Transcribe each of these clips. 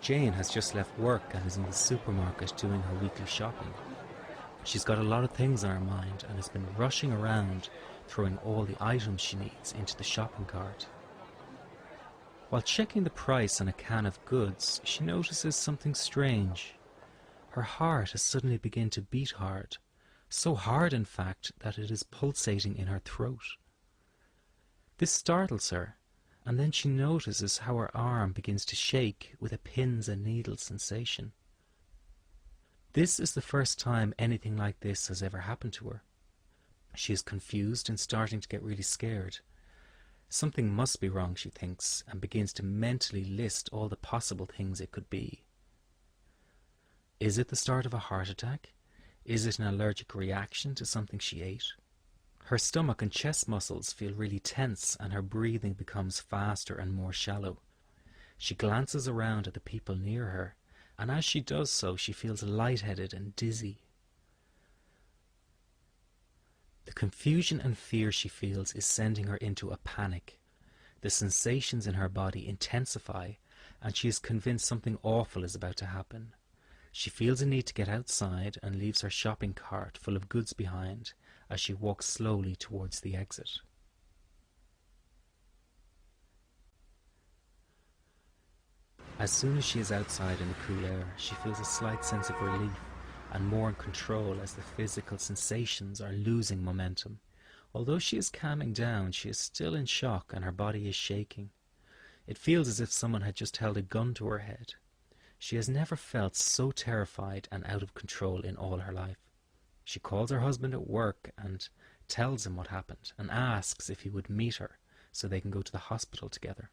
Jane has just left work and is in the supermarket doing her weekly shopping. She's got a lot of things on her mind and has been rushing around, throwing all the items she needs into the shopping cart. While checking the price on a can of goods, she notices something strange. Her heart has suddenly begun to beat hard, so hard in fact that it is pulsating in her throat. This startles her, and then she notices how her arm begins to shake with a pins and needles sensation. This is the first time anything like this has ever happened to her. She is confused and starting to get really scared. Something must be wrong, she thinks, and begins to mentally list all the possible things it could be. Is it the start of a heart attack? Is it an allergic reaction to something she ate? Her stomach and chest muscles feel really tense and her breathing becomes faster and more shallow. She glances around at the people near her, and as she does so, she feels lightheaded and dizzy. The confusion and fear she feels is sending her into a panic. The sensations in her body intensify, and she is convinced something awful is about to happen. She feels a need to get outside and leaves her shopping cart full of goods behind as she walks slowly towards the exit. As soon as she is outside in the cool air, she feels a slight sense of relief and more in control as the physical sensations are losing momentum. Although she is calming down, she is still in shock and her body is shaking. It feels as if someone had just held a gun to her head. She has never felt so terrified and out of control in all her life. She calls her husband at work and tells him what happened and asks if he would meet her so they can go to the hospital together.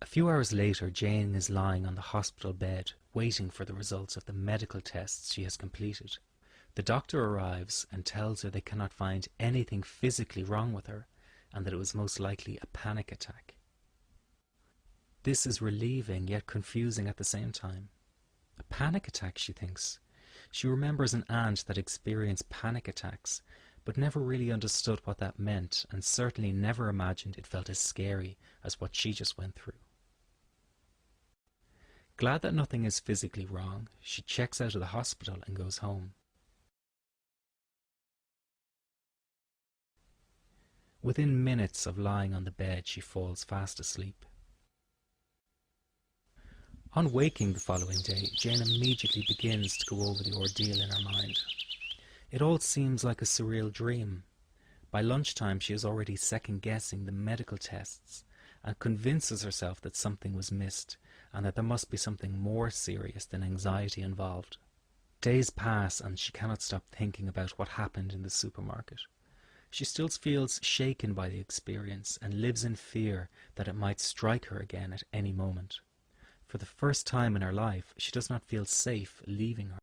A few hours later, Jane is lying on the hospital bed, waiting for the results of the medical tests she has completed. The doctor arrives and tells her they cannot find anything physically wrong with her, and that it was most likely a panic attack. This is relieving yet confusing at the same time. A panic attack, she thinks. She remembers an aunt that experienced panic attacks, but never really understood what that meant, and certainly never imagined it felt as scary as what she just went through. Glad that nothing is physically wrong, she checks out of the hospital and goes home. Within minutes of lying on the bed, she falls fast asleep. On waking the following day, Jane immediately begins to go over the ordeal in her mind. It all seems like a surreal dream. By lunchtime, she is already second-guessing the medical tests and convinces herself that something was missed and that there must be something more serious than anxiety involved. Days pass and she cannot stop thinking about what happened in the supermarket. She still feels shaken by the experience and lives in fear that it might strike her again at any moment. For the first time in her life, she does not feel safe leaving her